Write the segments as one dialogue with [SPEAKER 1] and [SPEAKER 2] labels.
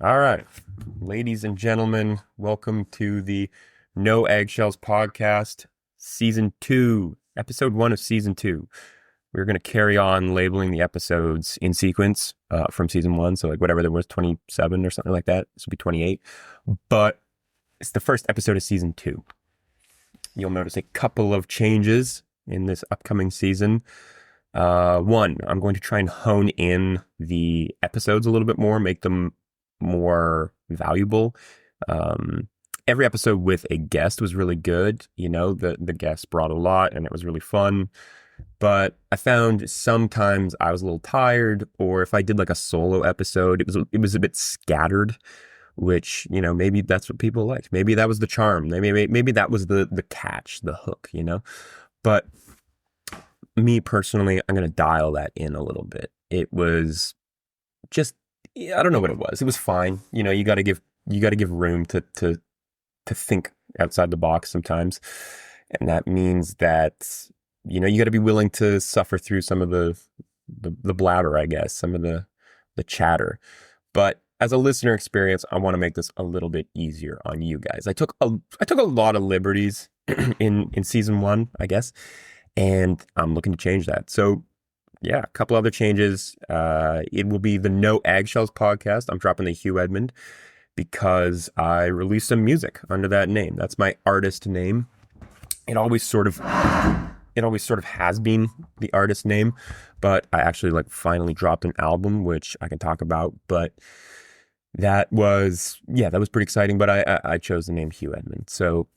[SPEAKER 1] All right, ladies and gentlemen, welcome to the No Eggshells podcast, season two, episode one of season two. We're going to carry on labeling the episodes in sequence from season one. So, like, whatever there was, 27 or something like that. This will be 28. But it's the first episode of season two. You'll notice a couple of changes in this upcoming season. One, I'm going to try and hone in the episodes a little bit more, make them more valuable. Every episode with a guest was really good. You know, the guest brought a lot and it was really fun. But I found sometimes I was a little tired, or if I did like a solo episode, it was a bit scattered, which, you know, maybe that's what people liked. Maybe that was the charm. Maybe that was the catch, the hook, you know. But me personally, I'm gonna dial that in a little bit. It was just, I don't know what it was. It was fine. You know, you got to give room to think outside the box sometimes, and that means that, you know, you got to be willing to suffer through some of the blabber, I guess, some of the chatter. But as a listener experience, I want to make this a little bit easier on you guys. I took a lot of liberties in season one, I guess, and I'm looking to change that. So yeah, a couple other changes. It will be the No Eggshells podcast. I'm dropping the Hugh Edmund because I released some music under that name. That's my artist name. It always sort of has been the artist name, but I actually like finally dropped an album, which I can talk about. But that was pretty exciting. But I chose the name Hugh Edmund. So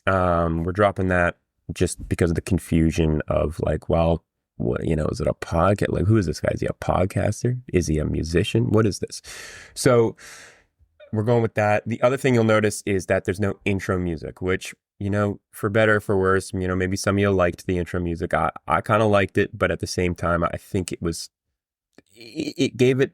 [SPEAKER 1] we're dropping that just because of the confusion of like, well, what, you know, is it a podcast? Like, who is this guy? Is he a podcaster? Is he a musician? What is this? So we're going with that. The other thing you'll notice is that there's no intro music, which, you know, for better or for worse, you know, maybe some of you liked the intro music. I kind of liked it, but at the same time, I think it gave it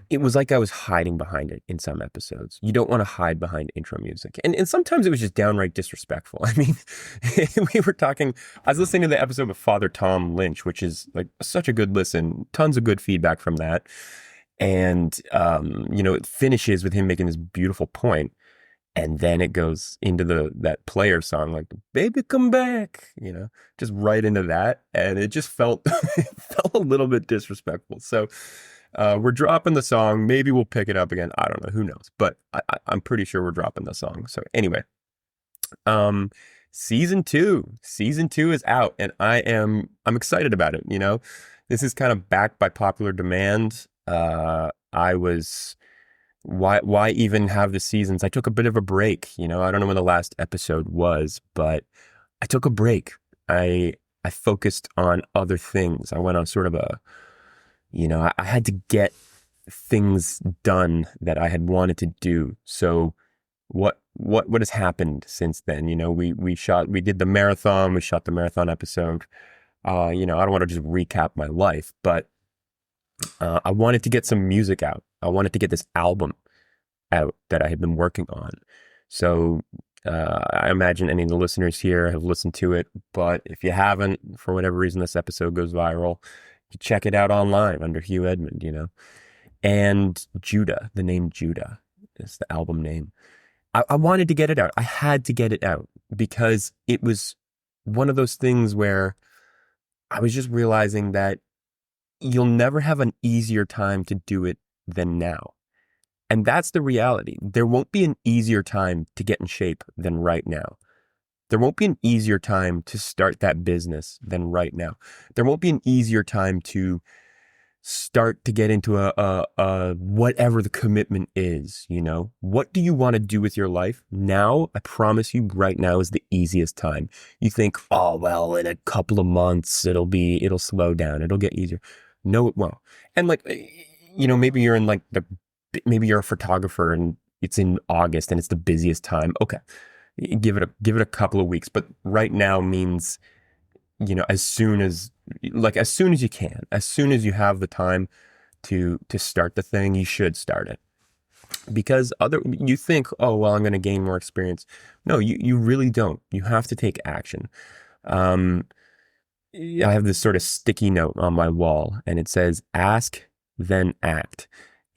[SPEAKER 1] it was like I was hiding behind it in some episodes. You don't want to hide behind intro music. And sometimes it was just downright disrespectful. I mean, I was listening to the episode with Father Tom Lynch, which is like such a good listen, tons of good feedback from that. And, you know, it finishes with him making this beautiful point. And then it goes into that player song, like, baby, come back, you know, just right into that. And it just it felt a little bit disrespectful. So, we're dropping the song. Maybe we'll pick it up again. I don't know. Who knows? But I'm pretty sure we're dropping the song. So anyway, um, season two is out, and I'm excited about it. You know, this is kind of backed by popular demand. I was why even have the seasons? I took a bit of a break. You know, I don't know when the last episode was, but I took a break. I focused on other things. I went on sort of you know, I had to get things done that I had wanted to do. So what has happened since then? You know, we did the marathon, we shot the marathon episode. You know, I don't want to just recap my life, but I wanted to get some music out. I wanted to get this album out that I had been working on. So I imagine any of the listeners here have listened to it, but if you haven't, for whatever reason, this episode goes viral, you check it out online under Hugh Edmund, you know. And Judah, the name Judah is the album name. I wanted to get it out. I had to get it out because it was one of those things where I was just realizing that you'll never have an easier time to do it than now. And that's the reality. There won't be an easier time to get in shape than right now. There won't be an easier time to start that business than right now. There won't be an easier time to start to get into a whatever the commitment is, you know. What do you want to do with your life? Now, I promise you, right now is the easiest time. You think, oh, well, in a couple of months, it'll slow down. It'll get easier. No, it won't. And like, you know, maybe you're a photographer and it's in August and it's the busiest time. Okay. Give it a couple of weeks, but right now means, you know, as soon as you can, as soon as you have the time to start the thing, you should start it. Because you think, oh, well, I'm going to gain more experience. No, you really don't. You have to take action. I have this sort of sticky note on my wall and it says, ask, then act.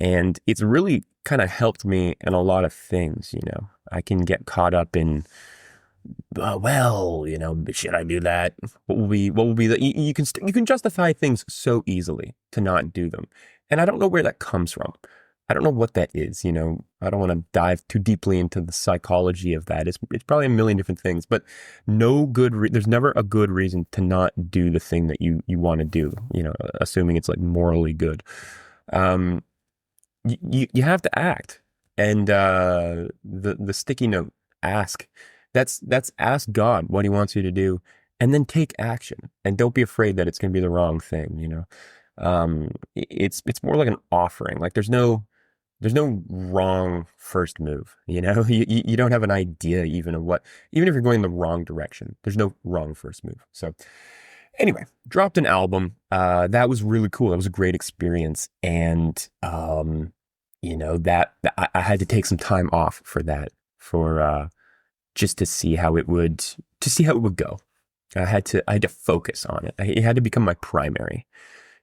[SPEAKER 1] And it's really kind of helped me in a lot of things, you know. I can get caught up in, well, you know, should I do that? What will be you can justify things so easily to not do them. And I don't know where that comes from. I don't know what that is, you know. I don't want to dive too deeply into the psychology of that. It's probably a million different things, but there's never a good reason to not do the thing that you want to do, you know, assuming it's like morally good. Um, you have to act. And the sticky note, ask. That's ask God what he wants you to do, and then take action. And don't be afraid that it's going to be the wrong thing, you know. It's more like an offering. Like there's no wrong first move, you know. You don't have an idea even of what, even if you're going the wrong direction, there's no wrong first move. So anyway, dropped an album. That was really cool. That was a great experience. And, you know, I had to take some time off for that, for, just to see how it would, go. I had to focus on it. It had to become my primary.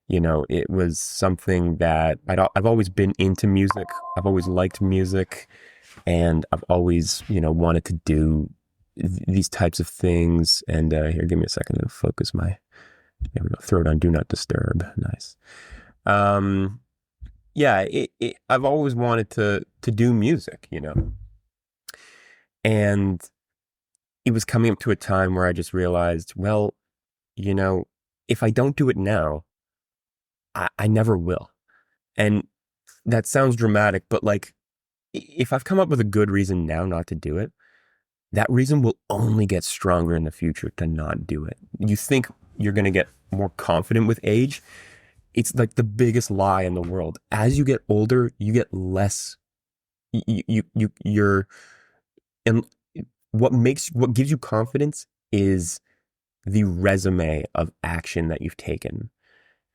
[SPEAKER 1] You know, it was something that I've always been into music. I've always liked music, and I've always, you know, wanted to do these types of things. And here, give me a second to focus my. There we go. Throw it on Do Not Disturb. Nice. Yeah, I've always wanted to do music, you know, and it was coming up to a time where I just realized, well, you know, if I don't do it now, I never will. And that sounds dramatic, but like, if I've come up with a good reason now not to do it, that reason will only get stronger in the future to not do it. You think you're going to get more confident with age. It's like the biggest lie in the world. As you get older, you get less, you're, and what gives you confidence is the resume of action that you've taken.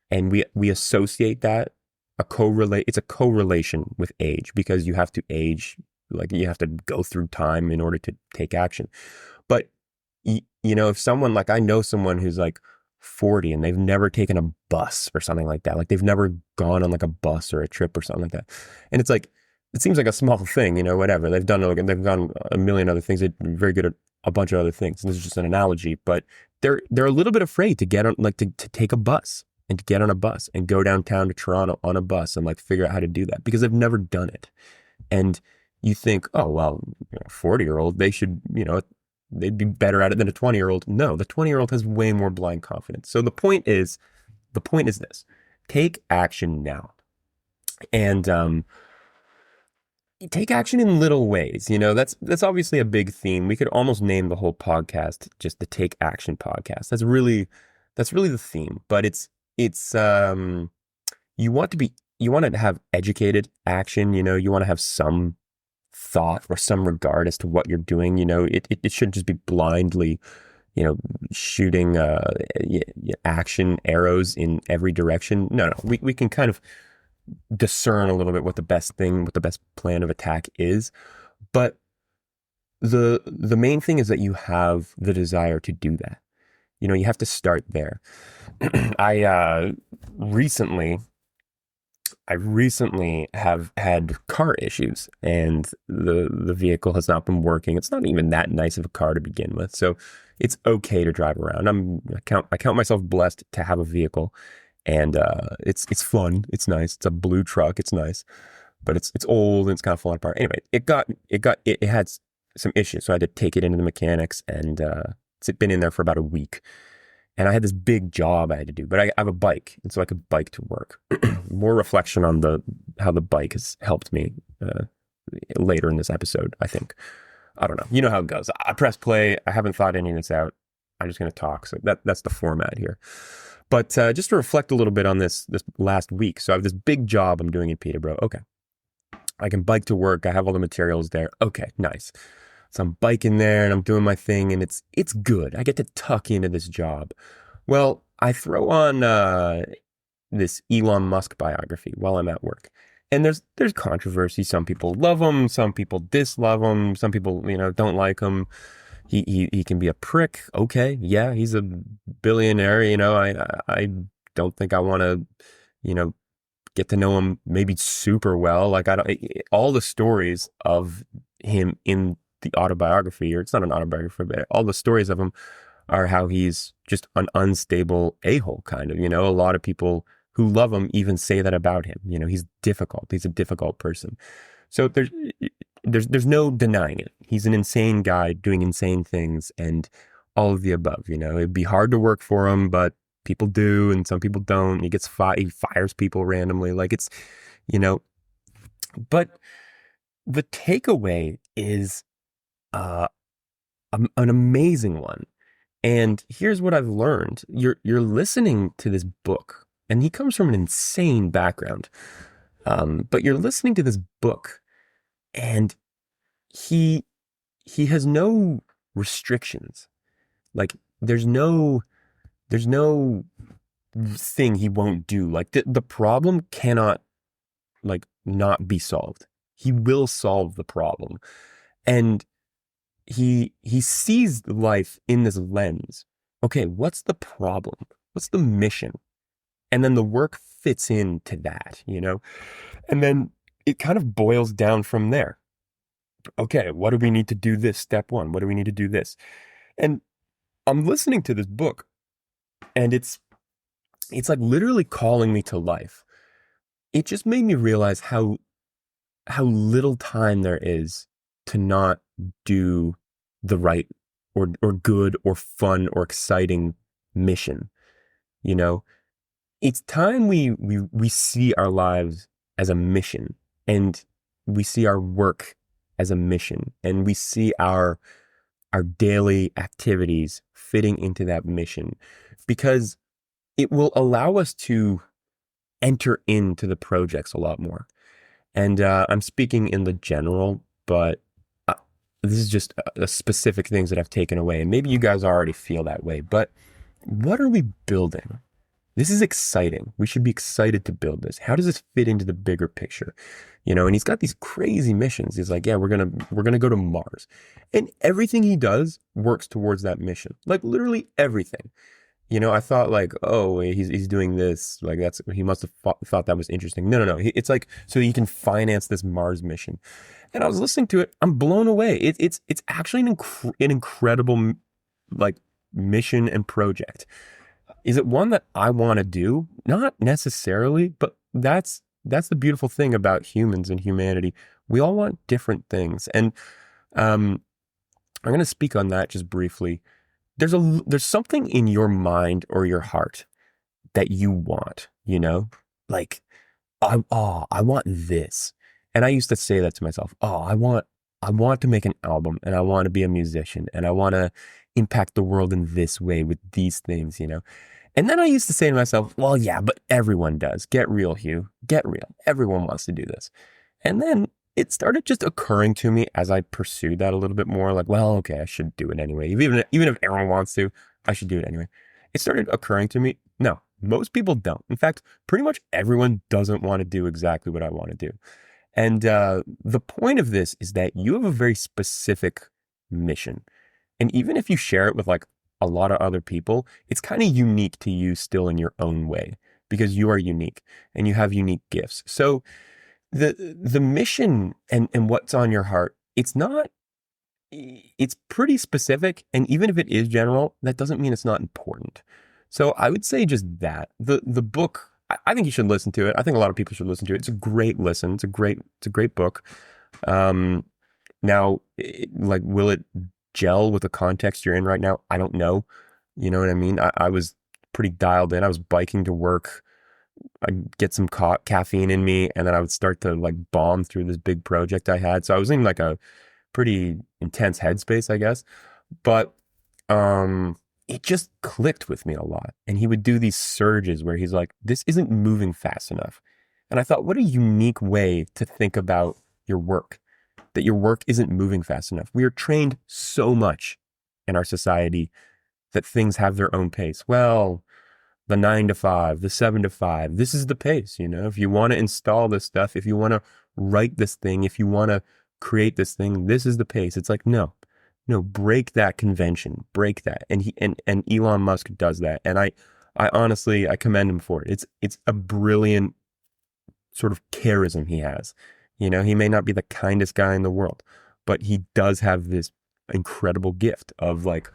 [SPEAKER 1] And we associate that it's a correlation with age, because you have to age, like you have to go through time in order to take action. But you know, if someone, like, I know someone who's like 40 and they've never taken a bus or something like that. Like they've never gone on like a bus or a trip or something like that. And it's like, it seems like a small thing, you know, whatever. They've gone a million other things. They're very good at a bunch of other things. And this is just an analogy, but they're a little bit afraid to get on, like to take a bus. And to get on a bus and go downtown to Toronto on a bus and like figure out how to do that, because they've never done it. And you think, oh, well, you know, 40-year-old, they should, you know, they'd be better at it than a 20-year-old. No, the 20-year-old has way more blind confidence. So the point is this: take action now. And, take action in little ways. You know, that's obviously a big theme. We could almost name the whole podcast just the Take Action Podcast. That's really the theme, but it's you want to have educated action, you know, you want to have some thought or some regard as to what you're doing. You know, it shouldn't just be blindly, you know, shooting action arrows in every direction. No, we can kind of discern a little bit what the best plan of attack is. But the main thing is that you have the desire to do that. You know, you have to start there. I recently have had car issues, and the vehicle has not been working. It's not even that nice of a car to begin with, so it's okay to drive around. I count myself blessed to have a vehicle, and it's fun. It's nice. It's a blue truck. It's nice, but it's old and it's kind of falling apart. Anyway, it had some issues, so I had to take it into the mechanics, and it's been in there for about a week. And I had this big job I had to do, but I have a bike, and so I could bike to work. More reflection on how the bike has helped me later in this episode, I think. I don't know. You know how it goes. I press play. I haven't thought any of this out. I'm just going to talk. So that's the format here. But just to reflect a little bit on this last week. So I have this big job I'm doing in Peterborough. Okay. I can bike to work. I have all the materials there. Okay, nice. So I'm biking there and I'm doing my thing, and it's good. I get to tuck into this job. Well, I throw on this Elon Musk biography while I'm at work. And there's controversy. Some people love him, some people dislove him, some people, you know, don't like him. He can be a prick. Okay, yeah, he's a billionaire, you know. I don't think I want to, you know, get to know him maybe super well. Like I don't, all the stories of him in the autobiography, or it's not an autobiography, but all the stories of him are how he's just an unstable a-hole kind of, a lot of people who love him even say that about him. He's difficult. He's a difficult person. So there's no denying it. He's an insane guy doing insane things and all of the above. It'd be hard to work for him, but people do, and some people don't. He fires people randomly. Like you know, but the takeaway is an amazing one. And here's what I've learned. You're listening to this book, and he comes from an insane background. But you're listening to this book, and he has no restrictions. Like there's no thing he won't do. Like the problem cannot not be solved. He will solve the problem. And he sees life in this lens. Okay, what's the problem? What's the mission? And then the work fits into that, And then it kind of boils down from there. Okay, what do we need to do this? Step one. What do we need to do this? And I'm listening to this book, and it's like literally calling me to life. It just made me realize how little time there is to not do the right or good or fun or exciting mission. It's time we see our lives as a mission, and we see our work as a mission, and we see our daily activities fitting into that mission, because it will allow us to enter into the projects a lot more. And I'm speaking in the general, but this is just specific things that I've taken away. And maybe you guys already feel that way, but what are we building? This is exciting. We should be excited to build this. How does this fit into the bigger picture? And he's got these crazy missions. He's like, yeah, we're going to go to Mars. And everything he does works towards that mission. Like literally everything. I thought like, oh, he's doing this. Like he must have thought that was interesting. No. It's like, so he can finance this Mars mission. And I was listening to it. I'm blown away. It's actually an incredible mission and project. Is it one that I want to do? Not necessarily, but that's the beautiful thing about humans and humanity. We all want different things. And I'm going to speak on that just briefly. There's something in your mind or your heart that you want, like, I want this. And I used to say that to myself. Oh, I want to make an album, and I want to be a musician, and I want to impact the world in this way with these things, And then I used to say to myself, well, yeah, but everyone does. Get real, Hugh. Get real. Everyone wants to do this. And then it started just occurring to me as I pursued that a little bit more, like, well, okay, I should do it anyway. Even if everyone wants to, I should do it anyway. It started occurring to me, no, most people don't. In fact, pretty much everyone doesn't want to do exactly what I want to do. And the point of this is that you have a very specific mission. And even if you share it with like a lot of other people, it's kind of unique to you still in your own way, because you are unique and you have unique gifts. So the mission and what's on your heart, it's pretty specific. And even if it is general, that doesn't mean it's not important. So I would say just that the book, I think you should listen to it. I think a lot of people should listen to it. It's a great listen. It's a great book. Now, will it gel with the context you're in right now? I don't know. You know what I mean? I was pretty dialed in. I was biking to work. I'd get some caffeine in me, and then I would start to like bomb through this big project I had. So I was in like a pretty intense headspace, I guess. But it just clicked with me a lot. And he would do these surges where he's like, this isn't moving fast enough. And I thought, what a unique way to think about your work, that your work isn't moving fast enough. We are trained so much in our society that things have their own pace. Well, the 9 to 5, the 7 to 5, this is the pace, If you want to install this stuff, if you want to write this thing, if you want to create this thing, this is the pace. It's like, no, break that convention, break that. And Elon Musk does that. And I honestly, I commend him for it. It's a brilliant sort of charism he has. You know, he may not be the kindest guy in the world, but he does have this incredible gift of like,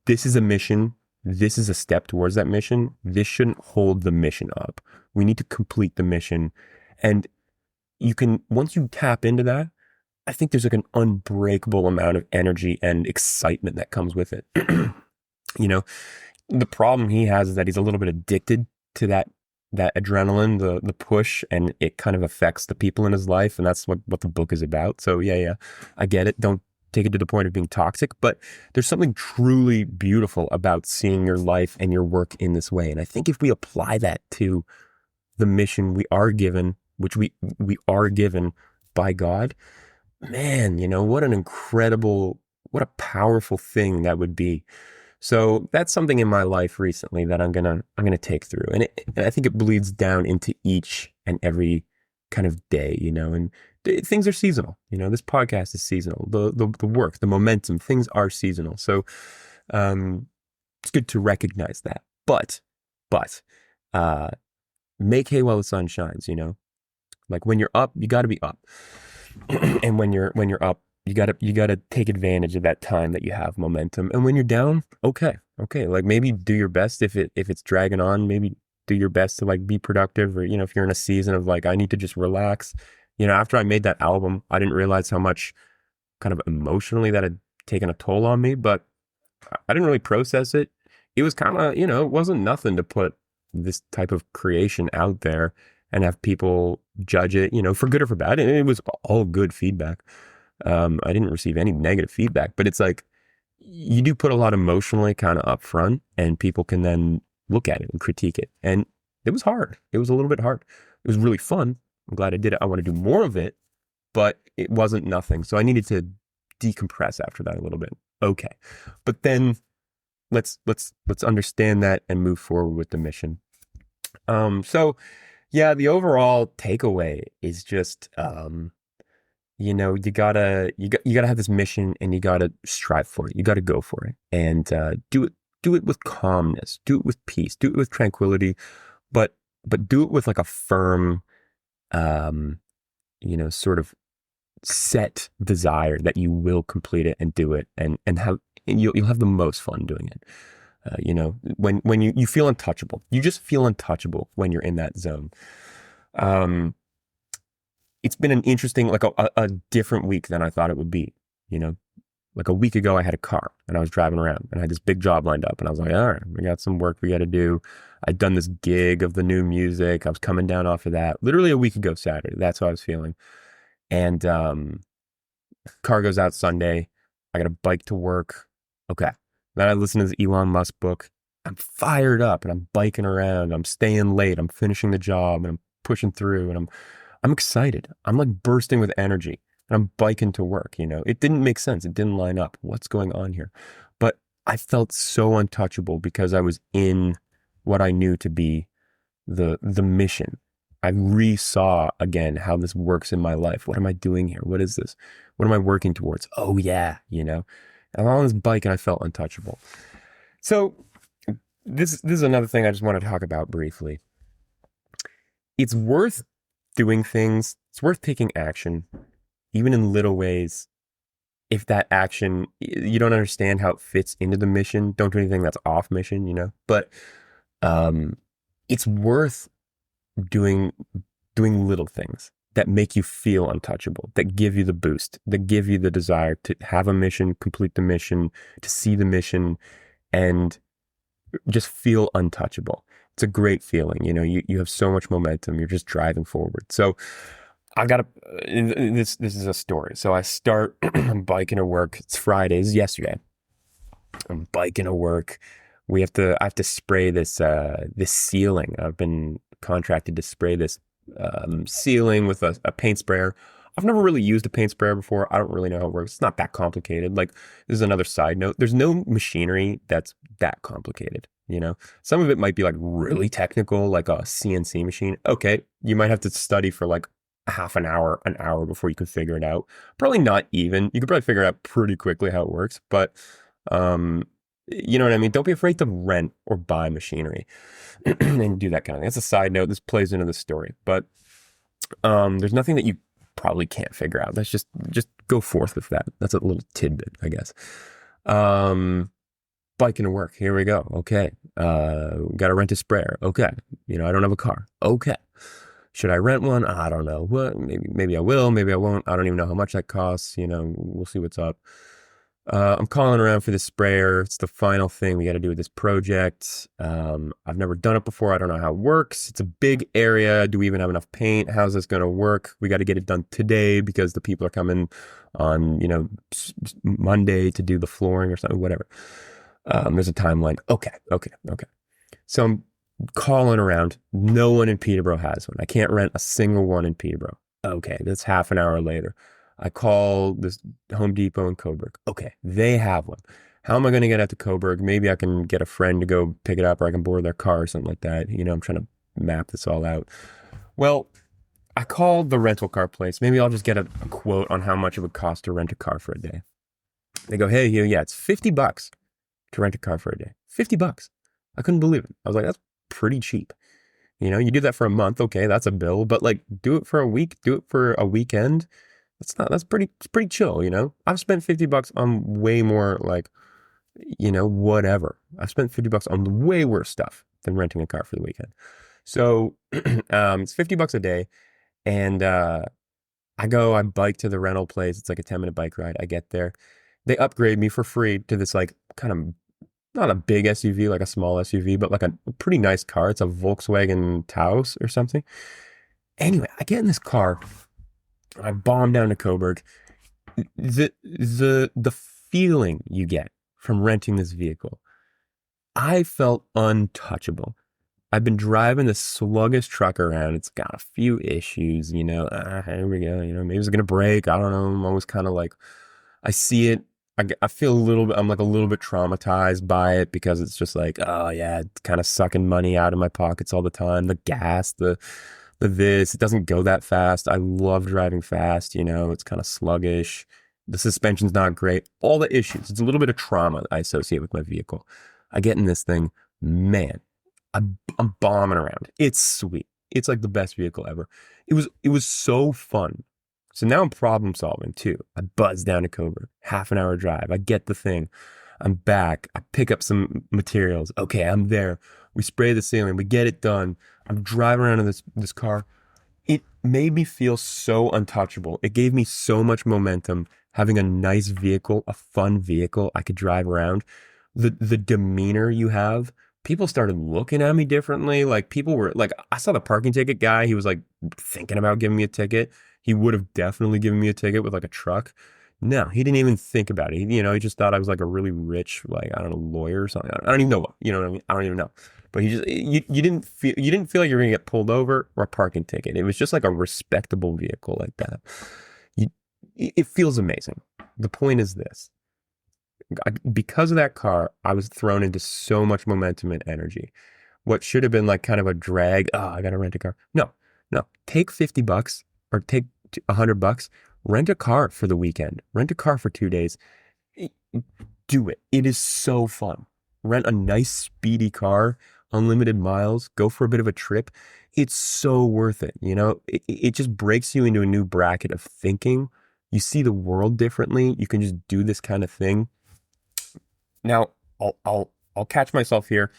[SPEAKER 1] this is a mission. This is a step towards that mission. This shouldn't hold the mission up. We need to complete the mission. And you can, once you tap into that, I think there's like an unbreakable amount of energy and excitement that comes with it. You know, the problem he has is that he's a little bit addicted to that adrenaline, the push, and it kind of affects the people in his life. And that's what the book is about. So yeah, I get it. Don't take it to the point of being toxic, but there's something truly beautiful about seeing your life and your work in this way. And I think if we apply that to the mission we are given, which we are given by God, man, you know, what a powerful thing that would be. So that's something in my life recently that I'm gonna take through, and I think it bleeds down into each and every kind of day, you know. And things are seasonal, you know. This podcast is seasonal. The work, the momentum, things are seasonal. So it's good to recognize that. But make hay while the sun shines, you know. Like when you're up, you got to be up, and when you're up, you gotta take advantage of that time that you have momentum. And when you're down, okay, like maybe do your best if it's dragging on. Maybe do your best to like be productive, or you know, if you're in a season of like I need to just relax. You know, after I made that album, I didn't realize how much kind of emotionally that had taken a toll on me, but I didn't really process it. It was kind of, you know, it wasn't nothing to put this type of creation out there and have people judge it, you know, for good or for bad. And it was all good feedback. I didn't receive any negative feedback, but it's like you do put a lot emotionally kind of up front, and people can then look at it and critique it. And it was hard. It was a little bit hard. It was really fun. I'm glad I did it. I want to do more of it, but it wasn't nothing. So I needed to decompress after that a little bit. Okay. But then let's understand that and move forward with the mission. So yeah, the overall takeaway is just, you know, you gotta have this mission, and you gotta strive for it. You gotta go for it, and do it with calmness, do it with peace, do it with tranquility, but do it with like a firm, you know, sort of set desire that you will complete it and do it, and you'll have the most fun doing it. You know, when you feel untouchable, you just feel untouchable when you're in that zone. It's been an interesting, like a different week than I thought it would be. You know, like a week ago, I had a car and I was driving around and I had this big job lined up, and I was like, all right, we got some work we got to do. I'd done this gig of the new music. I was coming down off of that literally a week ago Saturday. That's how I was feeling. And car goes out Sunday. I got a bike to work. Okay. Then I listen to this Elon Musk book. I'm fired up and I'm biking around. I'm staying late. I'm finishing the job and I'm pushing through, and I'm excited. I'm like bursting with energy, and I'm biking to work. You know, it didn't make sense. It didn't line up. What's going on here? But I felt so untouchable because I was in what I knew to be the mission. I re-saw again how this works in my life. What am I doing here? What is this? What am I working towards? Oh yeah, you know, I'm on this bike and I felt untouchable. So this is another thing I just want to talk about briefly. It's worth doing things. It's worth taking action, even in little ways. If that action, you don't understand how it fits into the mission, don't do anything that's off mission, you know, but it's worth doing little things that make you feel untouchable, that give you the boost, that give you the desire to have a mission, complete the mission, to see the mission, and just feel untouchable. It's a great feeling. You know, you have so much momentum. You're just driving forward. So I got this is a story. So I start, I'm biking to work. It's Fridays, yesterday. I'm biking to work. I have to spray this ceiling. I've been contracted to spray this ceiling with a paint sprayer. I've never really used a paint sprayer before. I don't really know how it works. It's not that complicated. Like, this is another side note. There's no machinery that's that complicated. You know, some of it might be like really technical, like a CNC machine. Okay, you might have to study for like half an hour before you can figure it out. Probably not even. You could probably figure out pretty quickly how it works. But you know what I mean? Don't be afraid to rent or buy machinery and do that kind of thing. That's a side note. This plays into the story. But There's nothing that you probably can't figure out. Let's just go forth with that. That's a little tidbit, I guess. Um, Biking to work. Here we go. Okay. Got to rent a sprayer. Okay. I don't have a car. Okay. Should I rent one? I don't know. What? Maybe I will. Maybe I won't. I don't even know how much that costs. We'll see what's up. I'm calling around for this sprayer. It's the final thing we got to do with this project. I've never done it before. I don't know how it works. It's a big area. Do we even have enough paint? How's this going to work? We got to get it done today because the people are coming on, Monday to do the flooring or something, whatever. There's a timeline. Okay. So I'm calling around. No one in Peterborough has one. I can't rent a single one in Peterborough. Okay, that's half an hour later. I call this Home Depot in Coburg. Okay, they have one. How am I going to get out to Coburg? Maybe I can get a friend to go pick it up, or I can borrow their car or something like that. I'm trying to map this all out. Well, I called the rental car place. Maybe I'll just get a quote on how much it would cost to rent a car for a day. They go, hey, yeah, it's $50 to rent a car for a day. $50. I couldn't believe it. I was like, that's pretty cheap. You do that for a month. Okay, that's a bill, but like do it for a week, do it for a weekend. That's pretty chill. I've spent $50 on way more like, whatever. I've spent $50 on way worse stuff than renting a car for the weekend. So, it's $50 a day. And, I bike to the rental place. It's like a 10-minute bike ride. I get there. They upgrade me for free to this like kind of not a big SUV, like a small SUV, but like a pretty nice car. It's a Volkswagen Taos or something. Anyway, I get in this car. I bomb down to Coburg. The feeling you get from renting this vehicle, I felt untouchable. I've been driving this sluggish truck around. It's got a few issues, here we go, maybe it's gonna break. I don't know. I'm always kind of like, I see it. I feel a little bit, I'm like a little bit traumatized by it because it's just like, oh yeah, it's kind of sucking money out of my pockets all the time. The gas, the this, it doesn't go that fast. I love driving fast, it's kind of sluggish. The suspension's not great. All the issues. It's a little bit of trauma that I associate with my vehicle. I get in this thing, man, I'm bombing around. It's sweet. It's like the best vehicle ever. It was so fun. So now I'm problem solving too. I buzz down to Coburg, half an hour drive. I get the thing. I'm back. I pick up some materials. Okay, I'm there. We spray the ceiling. We get it done. I'm driving around in this car. It made me feel so untouchable. It gave me so much momentum having a nice vehicle, a fun vehicle I could drive around. The demeanor you have. People started looking at me differently. Like people were like, I saw the parking ticket guy. He was like thinking about giving me a ticket. He would have definitely given me a ticket with like a truck. No, he didn't even think about it. He just thought I was like a really rich, like, I don't know, lawyer or something. I don't even know what, you know what I mean? I don't even know. But you didn't feel like you were gonna get pulled over or a parking ticket. It was just like a respectable vehicle like that. It feels amazing. The point is this. Because of that car, I was thrown into so much momentum and energy. What should have been like kind of a drag, oh, I gotta rent a car. No. Take $50 or take $100, rent a car for the weekend, rent a car for 2 days. Do it. It is so fun. Rent a nice, speedy car, unlimited miles, go for a bit of a trip. It's so worth it. It just breaks you into a new bracket of thinking. You see the world differently. You can just do this kind of thing. Now, I'll catch myself here.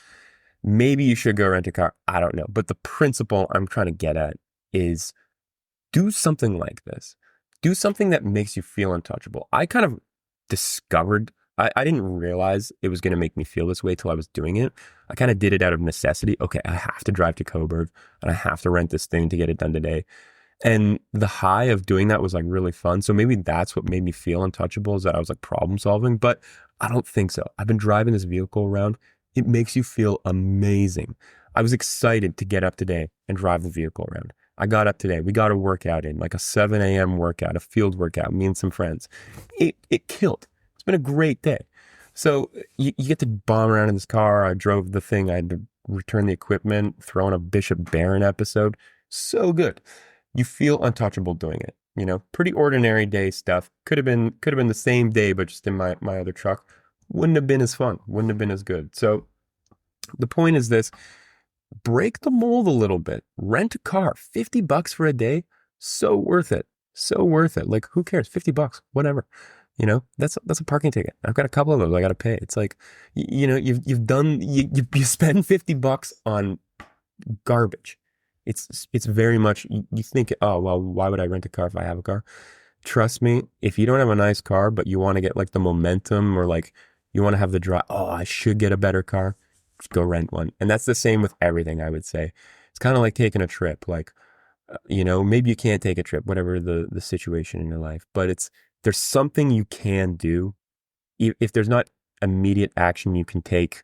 [SPEAKER 1] Maybe you should go rent a car. I don't know. But the principle I'm trying to get at is do something like this. Do something that makes you feel untouchable. I kind of discovered, I didn't realize it was going to make me feel this way till I was doing it. I kind of did it out of necessity. Okay, I have to drive to Coburg and I have to rent this thing to get it done today. And the high of doing that was like really fun. So maybe that's what made me feel untouchable, is that I was like problem solving, but I don't think so. I've been driving this vehicle around. It makes you feel amazing. I was excited to get up today and drive the vehicle around. I got up today. We got a workout in, like a 7 a.m. workout, a field workout, me and some friends. It killed. It's been a great day. So you get to bomb around in this car. I drove the thing. I had to return the equipment, throw in a Bishop Barron episode. So good. You feel untouchable doing it. Pretty ordinary day stuff. Could have been the same day, but just in my other truck. Wouldn't have been as fun. Wouldn't have been as good. So the point is this. Break the mold a little bit. Rent a car. $50 for a day. So worth it. So worth it. Like, who cares? $50, whatever. That's a parking ticket. I've got a couple of those I got to pay. It's like, you spend $50 on garbage. It's very much, you think, oh, well, why would I rent a car if I have a car? Trust me, if you don't have a nice car, but you want to get like the momentum, or like you want to have the drive, oh, I should get a better car, just go rent one. And that's the same with everything, I would say. It's kind of like taking a trip. Like, maybe you can't take a trip, whatever the situation in your life, but there's something you can do. If there's not immediate action you can take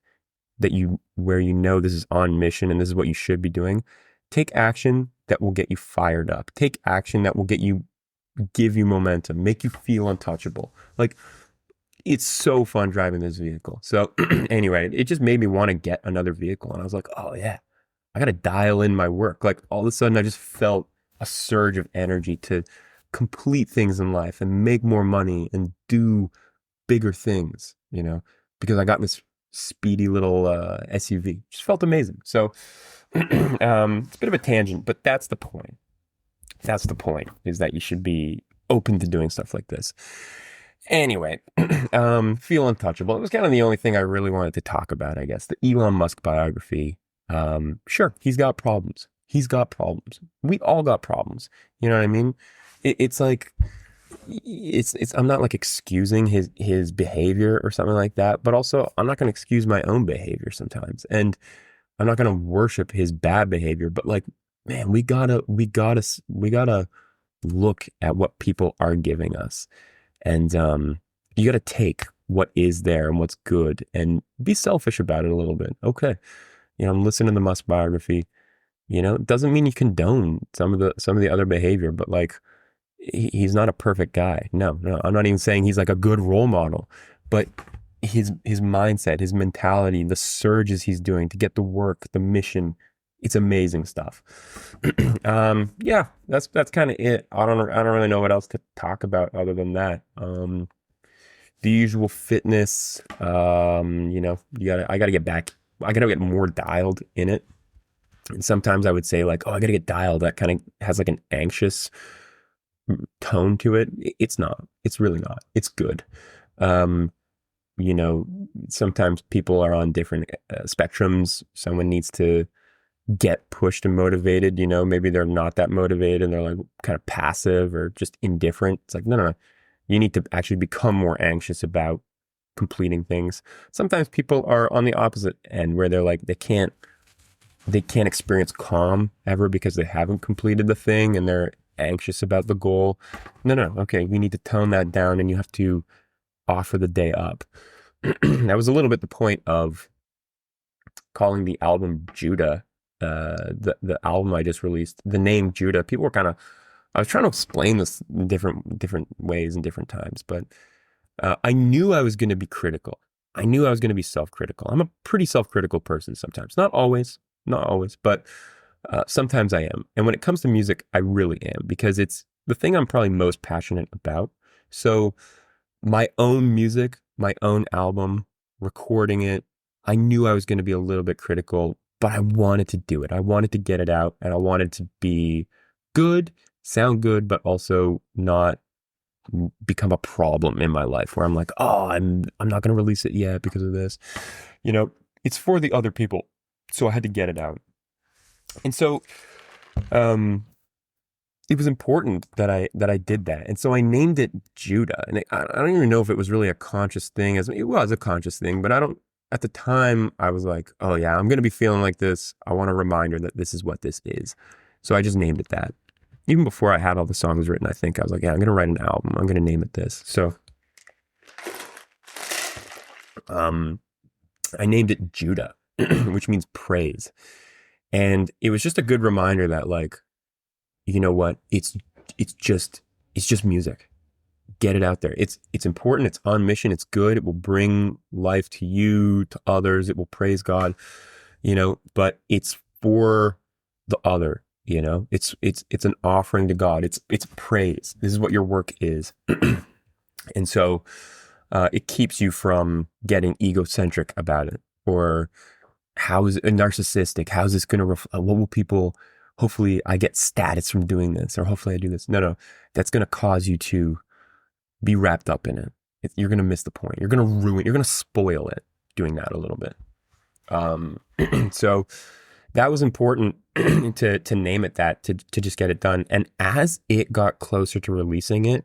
[SPEAKER 1] where this is on mission and this is what you should be doing, take action that will get you fired up. Take action that will give you momentum, make you feel untouchable. Like, it's so fun driving this vehicle. So anyway, it just made me want to get another vehicle. And I was like, oh yeah, I got to dial in my work. Like, all of a sudden I just felt a surge of energy to complete things in life and make more money and do bigger things, because I got this speedy little SUV. Just felt amazing. So it's a bit of a tangent, but that's the point. That's the point, is that you should be open to doing stuff like this. Anyway, feel untouchable. It was kind of the only thing I really wanted to talk about, I guess. The Elon Musk biography. Sure, he's got problems. He's got problems. We all got problems. You know what I mean? It's like, I'm not like excusing his behavior or something like that, but also I'm not going to excuse my own behavior sometimes. And I'm not going to worship his bad behavior, but like, man, we gotta look at what people are giving us. And you gotta take what is there and what's good and be selfish about it a little bit. Okay. I'm listening to the Musk biography. It doesn't mean you condone some of the other behavior, but like, he's not a perfect guy. No, I'm not even saying he's like a good role model, but his mindset, his mentality, the surges he's doing to get the work, the mission, it's amazing stuff. Yeah, that's kind of it. I don't really know what else to talk about other than that. The usual fitness, I gotta get more dialed in it. And sometimes I would say like, oh, I gotta get dialed. That kind of has like an anxious tone to it. It's not. It's really not. It's good. Sometimes people are on different spectrums. Someone needs to get pushed and motivated. Maybe they're not that motivated and they're like kind of passive or just indifferent. It's like, no. You need to actually become more anxious about completing things. Sometimes people are on the opposite end where they're like, they can't experience calm ever because they haven't completed the thing and they're anxious about the goal. No. Okay. We need to tone that down and you have to offer the day up. That was a little bit the point of calling the album Judah, the album I just released, the name Judah. People were I was trying to explain this in different ways and different times, but I knew I was going to be critical. I knew I was going to be self-critical. I'm a pretty self-critical person sometimes. Not always, but sometimes I am. And when it comes to music, I really am, because it's the thing I'm probably most passionate about. So my own music, my own album, recording it, I knew I was going to be a little bit critical, but I wanted to do it. I wanted to get it out and I wanted to be good, sound good, but also not become a problem in my life where I'm like, oh, I'm not going to release it yet because of this. It's for the other people. So I had to get it out. And so it was important that I did that. And so I named it Judah. And I don't even know if it was really a conscious thing. It was a conscious thing, but at the time I was like, oh yeah, I'm going to be feeling like this. I want a reminder that this is what this is. So I just named it that. Even before I had all the songs written, I think I was like, yeah, I'm going to write an album. I'm going to name it this. So I named it Judah, which means praise. And it was just a good reminder that, like, you know what? It's just music. Get it out there. It's important. It's on mission. It's good. It will bring life to you, to others. It will praise God, but it's for the other, it's an offering to God. It's praise. This is what your work is. And so, it keeps you from getting egocentric about it, or how is it narcissistic? How is this going to what will people hopefully I get status from doing this, or hopefully I do this. No, that's going to cause you to be wrapped up in it. You're going to miss the point. You're going to ruin, you're going to spoil it doing that a little bit. So that was important to name it that, to just get it done. And as it got closer to releasing it,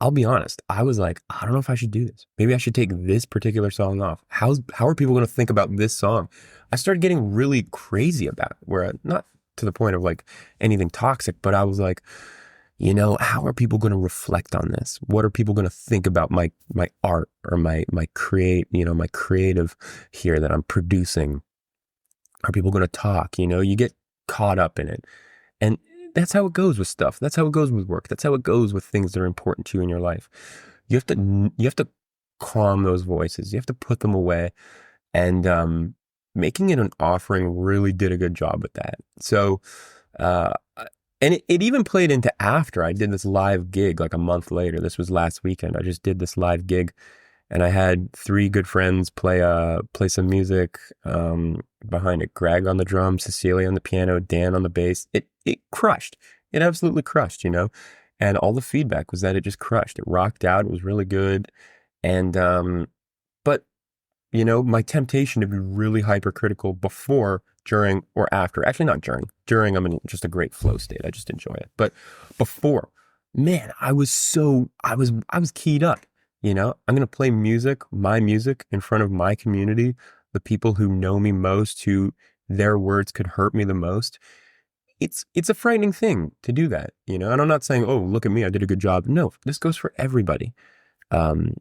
[SPEAKER 1] I'll be honest, I was like, I don't know if I should do this. Maybe I should take this particular song off. How are people going to think about this song? I started getting really crazy about it, where not to the point of like anything toxic, but I was like, how are people going to reflect on this? What are people going to think about my art or my creative here that I'm producing? Are people going to talk? You get caught up in it. And that's how it goes with stuff. That's how it goes with work. That's how it goes with things that are important to you in your life. You have to calm those voices. You have to put them away. And making it an offering really did a good job with that. So, and it even played into after I did this live gig like a month later. This was last weekend. I just did this live gig, and I had 3 good friends play some music behind it. Greg on the drums, Cecilia on the piano, Dan on the bass. It crushed. It absolutely crushed, And all the feedback was that it just crushed. It rocked out. It was really good. And but my temptation to be really hypercritical before, during, or after. Actually, not during. During, I'm in just a great flow state. I just enjoy it. But before, man, I was keyed up. I'm going to play my music in front of my community, the people who know me most, who their words could hurt me the most. It's a frightening thing to do that, and I'm not saying, oh, look at me, I did a good job. No, this goes for everybody. You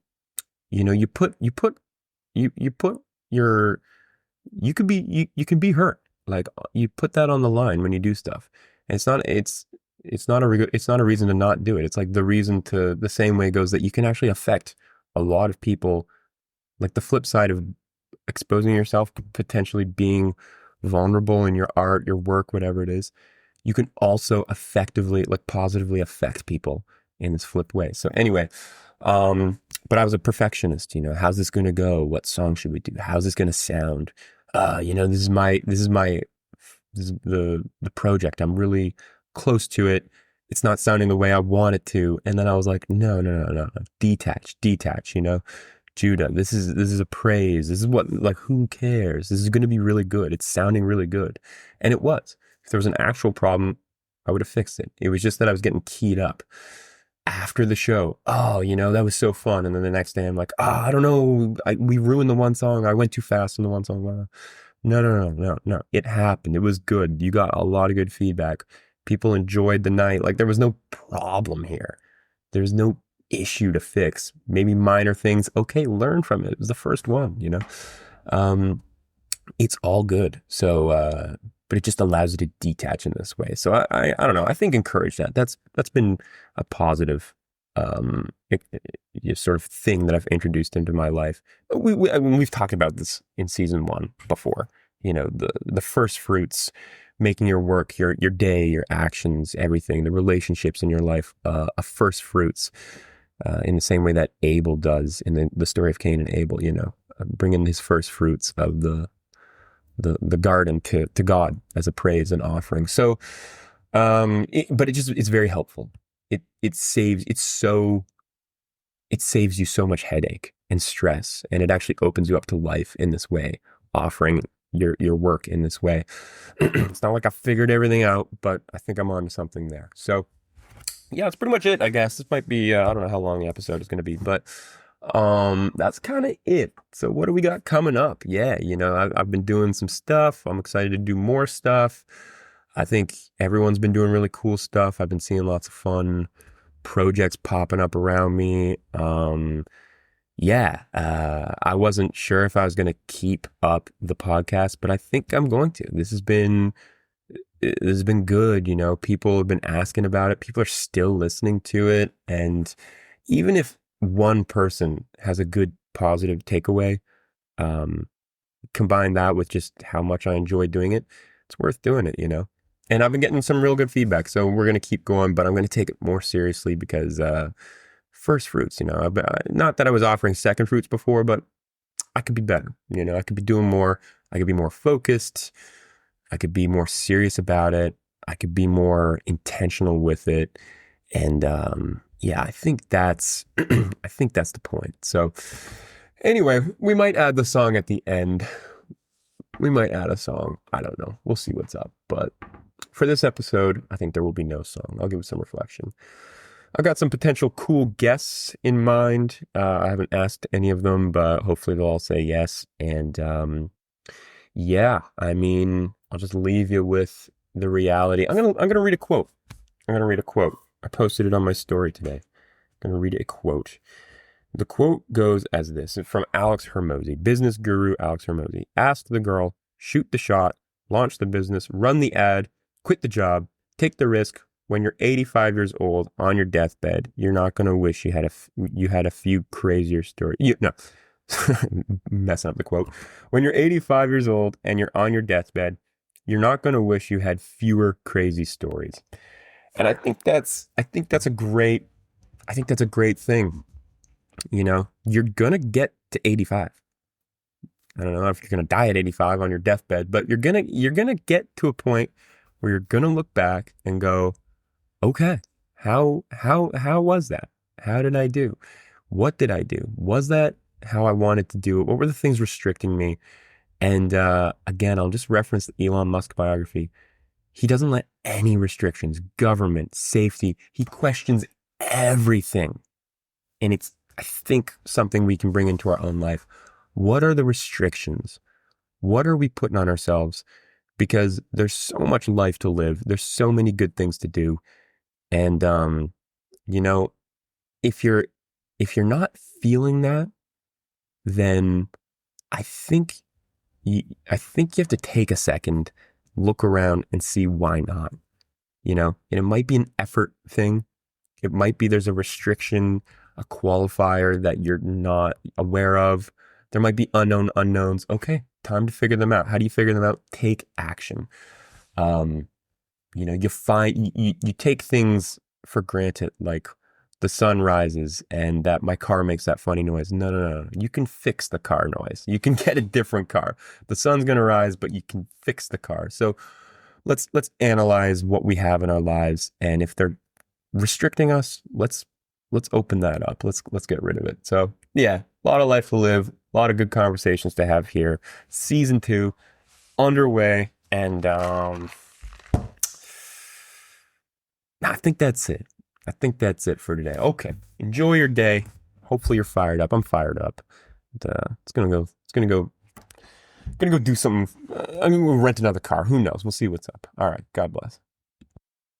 [SPEAKER 1] can be hurt. Like, you put that on the line when you do stuff. And it's not a reason to not do it. It's like the same way it goes that you can actually affect a lot of people. Like the flip side of exposing yourself, potentially being vulnerable in your art, your work, whatever it is, you can also effectively, like, positively affect people in this flip way. So anyway, but I was a perfectionist, how's this going to go? What song should we do? How's this going to sound? This is the project. I'm really close to it. It's not sounding the way I want it to. And then I was like, no. Detach, Judah, this is a praise. This is what, like, who cares? This is going to be really good. It's sounding really good. And it was. If there was an actual problem, I would have fixed it. It was just that I was getting keyed up after the show. Oh, that was so fun. And then the next day I'm like, I don't know. We ruined the one song. I went too fast on the one song. No. It happened. It was good. You got a lot of good feedback. People enjoyed the night. Like, there was no problem here. There's no issue to fix. Maybe minor things. Okay, learn from it. It was the first one, It's all good. So, but it just allows you to detach in this way. So I don't know. I think encourage that. That's been a positive sort of thing that I've introduced into my life. We've talked about this in season 1 before. The first fruits, making your work, your day, your actions, everything, the relationships in your life, a first fruits, in the same way that Abel does in the story of Cain and Abel. Bringing his first fruits of the garden to God as a praise and offering. So, but it's very helpful. It saves you so much headache and stress, and it actually opens you up to life in this way, offering your work in this way. It's not like I figured everything out, but I think I'm on to something there. So yeah, that's pretty much it, I guess. This might be, I don't know how long the episode is going to be, but that's kind of it. So what do we got coming up? Yeah, I've been doing some stuff. I'm excited to do more stuff. I think everyone's been doing really cool stuff. I've been seeing lots of fun projects popping up around me. I wasn't sure if I was going to keep up the podcast, but I think I'm going to. This has been good. People have been asking about it. People are still listening to it. And even if one person has a good positive takeaway, combine that with just how much I enjoy doing it, it's worth doing it, And I've been getting some real good feedback, so we're going to keep going, but I'm going to take it more seriously because first fruits, not that I was offering second fruits before, but I could be better. I could be doing more. I could be more focused. I could be more serious about it. I could be more intentional with it. And yeah, I think that's I think that's the point. So anyway, we might add the song at the end. We might add a song. I don't know. We'll see what's up. But for this episode, I think there will be no song. I'll give it some reflection. I've got some potential cool guests in mind. I haven't asked any of them, but hopefully they'll all say yes. And yeah, I mean, I'll just leave you with the reality. I'm gonna read a quote. I posted it on my story today. I'm gonna read a quote. The quote goes as this, from Alex Hermosi, business guru Alex Hermosi. Ask the girl, shoot the shot, launch the business, run the ad, quit the job, take the risk. When you're 85 years old on your deathbed, you're not going to wish you had a few crazier stories. No, messing up the quote. When you're 85 years old and you're on your deathbed, you're not going to wish you had fewer crazy stories. And I think that's a great thing. You know, you're going to get to 85. I don't know if you're going to die at 85 on your deathbed, but you're going to get to a point where you're going to look back and go, okay, how was that? How did I do? What did I do? Was that how I wanted to do it? What were the things restricting me? And again, I'll just reference the Elon Musk biography. He doesn't let any restrictions, government, safety. He questions everything. And it's, I think, something we can bring into our own life. What are the restrictions? What are we putting on ourselves? Because there's so much life to live. There's so many good things to do. And, you know, if you're not feeling that, then I think you have to take a second, look around and see why not, you know, and it might be an effort thing. It might be there's a restriction, a qualifier that you're not aware of. There might be unknown unknowns. Okay, time to figure them out. How do you figure them out? Take action. You know, you take things for granted, like the sun rises and that my car makes that funny noise. No. You can fix the car noise. You can get a different car. The sun's going to rise, but you can fix the car. So let's analyze what we have in our lives. And if they're restricting us, let's open that up. Let's get rid of it. So yeah, a lot of life to live, a lot of good conversations to have here. Season 2 underway. And, I think that's it. I think that's it for today. Okay. Enjoy your day. Hopefully you're fired up. I'm fired up. And, it's gonna go do something. I mean, we'll rent another car. Who knows? We'll see what's up. All right. God bless.